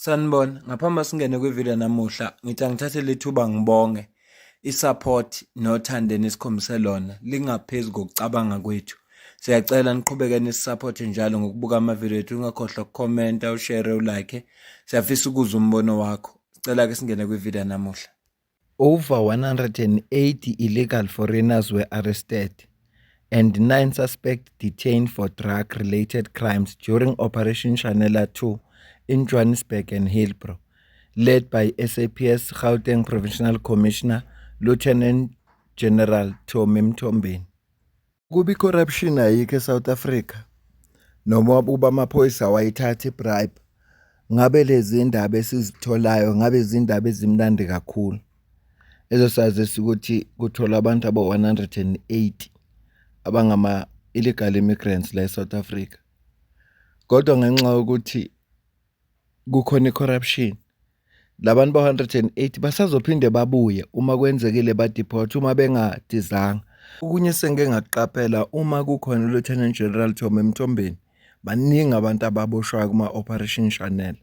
Sanibona, ngaphambi singene kwivideo namuhla, ngithi angithathe lethuba ngibonge i-support nothando nesikhombise lona lingaphezu kokucabanga kwethu. Siyacela niqhubeke nisiphote njalo ngokubuka amavidiyo ethu, ungakhohlwa ukukhomenta, ushare, ulike. Siyafisa ukuzwa umbono wakho. Sicela ke singene kwivideo namuhla. Over 180 illegal foreigners were arrested and 9 suspects detained for drug-related crimes during Operation Chanela 2 in Johannesburg and Hillbrow, led by SAPS Gauteng Provincial Commissioner Lieutenant General Tommy Mtombeni. Kubi corruption ayikho eSouth Africa noma uba amaphoyisa wayithatha ibribe. Ngabe lezi indaba esizitholayo ngabe izindaba ezimnandi kakhulu. Ezosazisa ukuthi kuthola abantu aba 180 abangama illegal immigrants la eSouth Africa. Kodwa ngenxa ukuthi kukhona icorruption, labantu ba 180 basazophinde babuye uma kwenzekile ba deport uma bengadizanga. Okunye sengeke ngaqaphela uma kukhona uLieutenant General Tommy Mtombeni, baningi abantu ababoshwayo kuma Operation Chanel.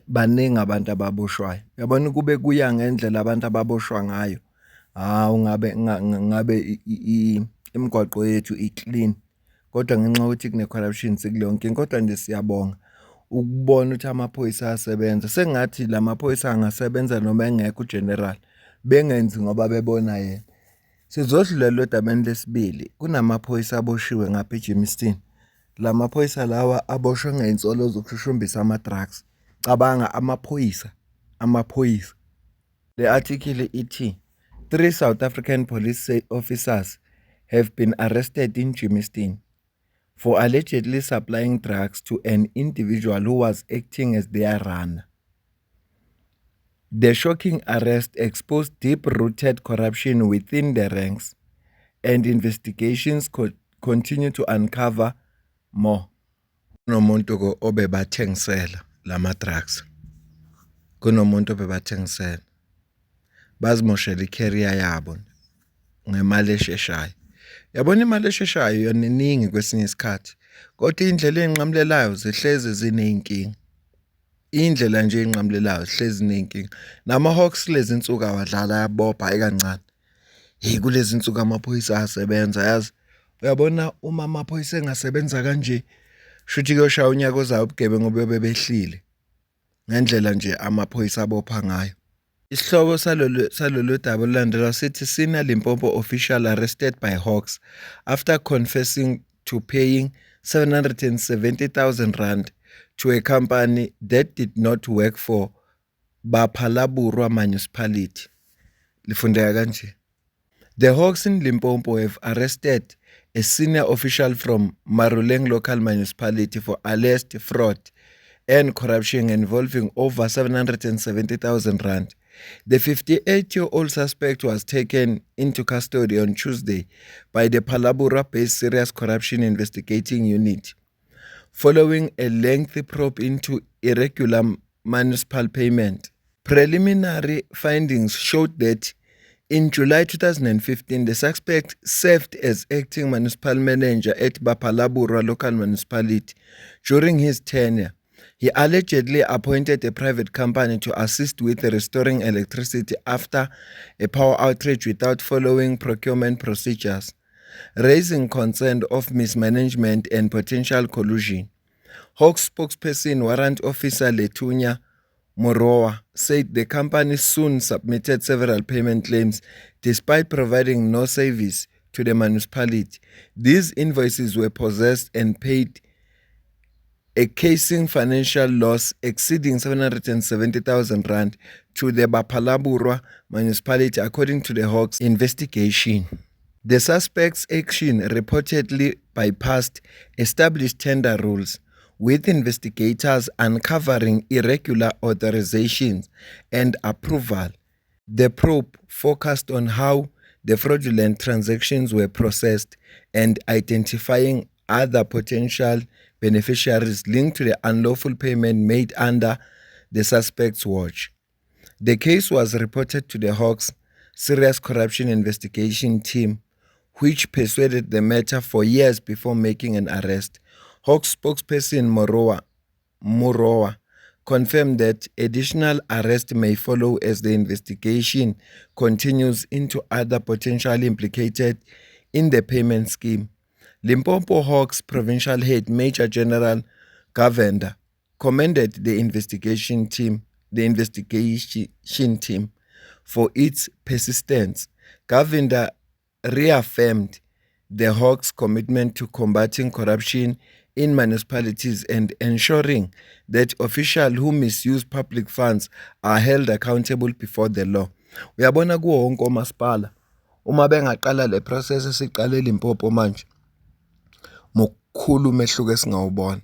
Baningi abantu ababoshwayo. Uyabona kube kuya ngendlela abantu ababoshwa ngayo. Ngabe imigwaqo yethu iclean. Kodwa ngenxa ukuthi kune corruption sikulonke. Kodwa nje siyabonga ukubona ukuthi amaphoyisa asebenza. Sengathi lamaphoyisa angasebenza noma engekho ugeneral. Bengenzi ngoba bebona yena. Sizodlulela odabeni lesibili. Kunamaphoyisa aboshiwe ngapha eJimmiston. Lamaphoyisa lawa aboshwe ngeinsolo zokushushumbisa ama-drugs. Cabanga amaphoyisa. The article ithi 3 South African police officers have been arrested in Germiston for allegedly supplying drugs to an individual who was acting as their runner. The shocking arrest exposed deep-rooted corruption within the ranks, and investigations continue to uncover more. Kunomuntu obebathengisela lama drugs. Kunomuntu obebathengisela. Bazimoshela icareer yabo ngemali esheshayo. Yabona imali esheshayo yona iningi kwesinye isikhathi. Kodwa indlela enqamlelayo zihleze zineyinkinga. Indlela nje enqamlelayo zihleze zineyinkinga. Nama-Hawks lezi insuku awadlala yabopha ekancane. Kulezi insuku amaphoyisa asebenza yazi. Uyabona uma amaphoyisa engasebenza kanje, shuthi kuyoshaya unyaka ozayo ubugebengu bebehlile. Ngendlela nje amaphoyisa abopha ngayo. Isihloko salolu daba olulandela sithi senior Limpopo official arrested by Hawks after confessing to paying 770,000 rand to a company that did not work for Baphalaburwa municipality. Lifundeka kanje. The Hawks in Limpopo have arrested a senior official from Maruleng local municipality for alleged fraud and corruption involving over 770,000 rand. The 58-year-old suspect was taken into custody on Tuesday by the Phalaburwa-based Serious Corruption Investigating Unit, following a lengthy probe into irregular municipal payment. Preliminary findings showed that in July 2015, the suspect served as acting municipal manager at Baphalaburwa local municipality. During his tenure, he allegedly appointed a private company to assist with restoring electricity after a power outage without following procurement procedures, raising concern of mismanagement and potential collusion. Hawks spokesperson Warrant Officer Letunya Morowa said the company soon submitted several payment claims despite providing no service to the municipality. These invoices were possessed and paid, a casing financial loss exceeding 770,000 rand to the Baphalaburwa municipality, according to the Hawks investigation. The suspect's action reportedly bypassed established tender rules, with investigators uncovering irregular authorizations and approval. The probe focused on how the fraudulent transactions were processed and identifying other potential beneficiaries linked to the unlawful payment made under the suspect's watch. The case was reported to the Hawks Serious Corruption Investigation Team, which pursued the matter for years before making an arrest. Hawks spokesperson Morowa confirmed that additional arrests may follow as the investigation continues into other potentially implicated in the payment scheme. Limpopo Hawks Provincial Head Major General Govender commended the investigation team for its persistence. Govender reaffirmed the Hawks' commitment to combating corruption in municipalities and ensuring that officials who misuse public funds are held accountable before the law. Uyabona kuwo wonke omasipala uma bengaqala le process esiqale Limpopo manje mokukhulu umehluko esingawubona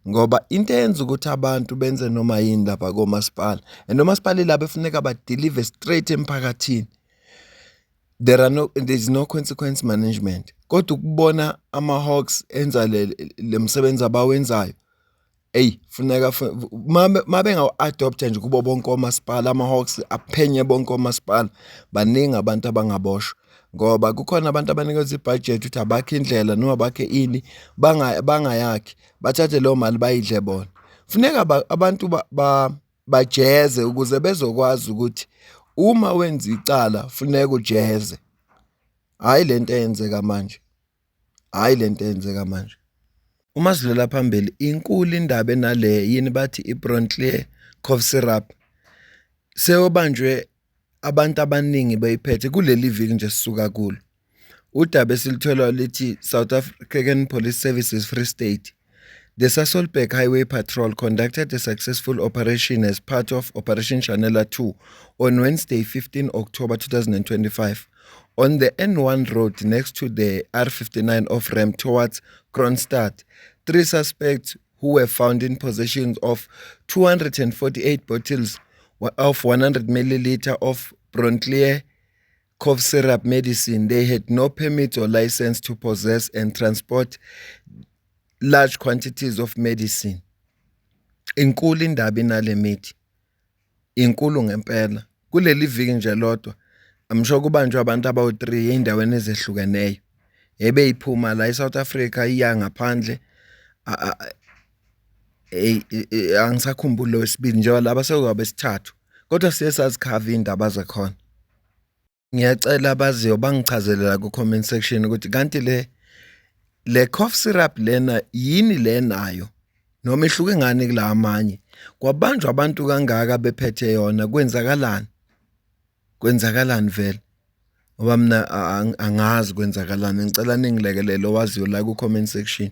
ngoba into eyenza ukuthi abantu benze noma yini lapha komasipala and omasipala laba efuneka ba deliver straight emphakathini. There's no consequence management. Kodwa ukubona ama-Hawks enza le msebenzi abawenzayo, funeka mabe ngawu-adopta nje kubo bonke omasipala, ama-Hawks aphenye bonke omasipala, baningi abantu abangaboshwa. Ngoba kukhona abantu abanikeza ibudget ukuthi abakhe indlela noma bakhe ini bangayakhi bathathe leyo mali bayidle bona. Funeka abantu bajeze ukuze bezokwazi ukuthi uma wenza icala funeka ujeze. Hayi lento eyenzeka manje. Uma sidlula phambili inkulu indaba enale yini bathi iBroncleer cough syrup seyobanjwe abantu abaningi bayiphethe kuleli viki nje sisuka kulo. Udaba esilithola lithi South African Police Services Free State. The Sasolburg Highway Patrol conducted a successful operation as part of Operation Chanela 2 on Wednesday, 15 October 2025, on the N1 road next to the R59 off-ramp towards Kronstadt. 3 suspects who were found in possession of 248 bottles of 100 milliliter of Broncleer cough syrup medicine. They had no permit or license to possess and transport large quantities of medicine. Inkulu indaba inale mithi. Inkulu ngempela. Kuleli viki nje lodwa amsho kubanjwe abantu abawu3 endaweni ezehlukeneyo. Iphuma la eSouth Africa iya ngaphandle. Angisakhumbula wesibili nje laba sekuba sithathu. Kodwa siye sazikhava indaba zakhona. Ngiyacela abaziyo bangichazelela ku comment section ukuthi kanti le cough syrup lena yini lenayo noma ihluke ngani kula amanye kwabanjwa abantu kangaka bephethe yona kwenzakalani vele ngoba mina angazi kwenzakalani ngicela ningilekelele owaziyo la ku comment section.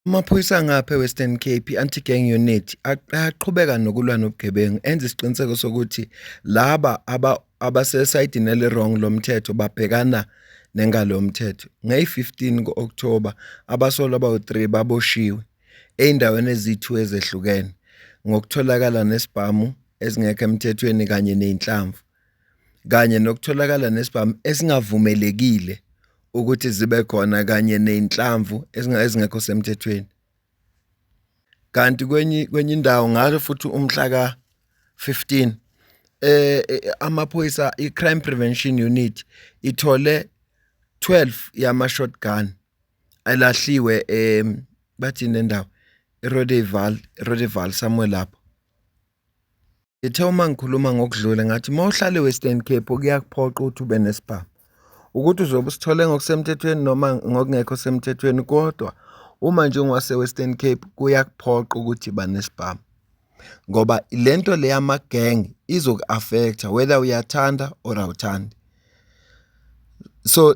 Amaphoyisa ngapha eWestern Cape anti-gang unit aqhubeka nokulwa nobugebengu enza isiqiniseko sokuthi laba abasesayidini elirong lomthetho babhekana nengalo yomthetho. Nge-15 ku-October abasolwa abawu3 baboshiwe eindaweni ezithu ezehlukene ngokutholakala nesibhamu ezingekho emthethweni kanye nenhlamvu kanye nokutholakala nesibhamu esingavumelekile ukuthi zibe khona kanye nenhlamvu ezingekho semthethweni. Kanti kwenye indawo ngazo futhi umhla ka-15 amaphoyisa i-Crime Prevention Unit ithole 12 yama-shotgun alahliwe bathi nendawo Rodeval somewhere lapho. Ithe uma ngikhuluma ngokudlula ngathi mawuhlale eWestern Cape kuyakuphoqa ukuthi ube nesibhamu ukuthi uzobe usithole ngokusemthethweni noma ngokungekho semthethweni kodwa uma nje ungwase-Western Cape kuyakuphoqa ukuthi banesibhamu ngoba lento le yama-gang izoku-affecta whether uyathanda or awuthandi. So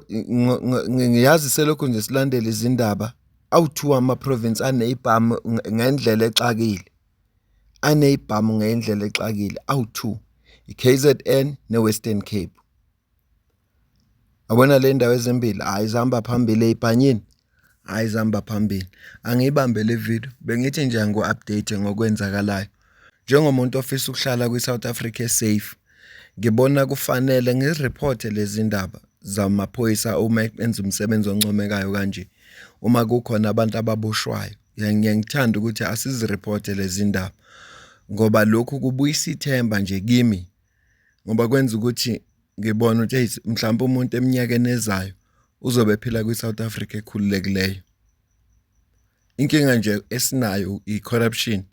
ngiyazi selokhu nje silandela izindaba awu2 ama-province aneyibhamu ngendlela exakile awu2 iKZN neWestern Cape. Abona le ndawo ezimbili ayizihamba phambili ezibhanyini ayizihamba phambili. Angiyibambe le video bengithi nje ngiku-update ngokwenzakalayo njengomuntu ofisa ukuhlala kwi-South Africa safe. Ngibona kufanele ngizireport lezi ndaba zamaphoyisa uma enza umsebenzi oncomekayo kanje. Uma kukhona abantu ababoshwayo ngiyangithanda ukuthi asizireport lezi ndaba ngoba lokhu kubuyisa ithemba nje kimi ngoba kwenza ukuthi ngibona ukuthi mhlawumbe umuntu eminyakeni ezayo uzobe phila kwi-South Africa ekhululekileyo. Inkinga nje esinayo i-corruption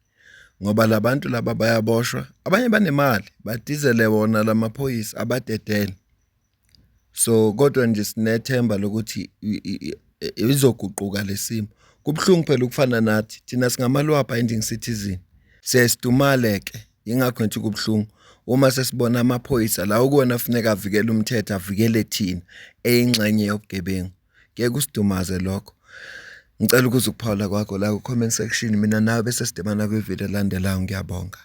ngoba labantu laba bayaboshwa, abanye banemali badizele wona lamaphoyisa abadedele. So kodwa nje sinethemba lokuthi izoguquka lesimo. Kubhlungu phela ukufana nathi thina singamalwa binding citizen. Siyasidumale ke ingakho nje kubhlungu uma sesibona amaphoyisa la ukuwona kufuneka avikele umthetho avikele thina eyingxenye yobugebengu. Ke kusidumaze lokho. Ngicela ukuzukuphawula kwakho la ku comment section mina nawe bese sidibana kwivideo elandelayo ngiyabonga.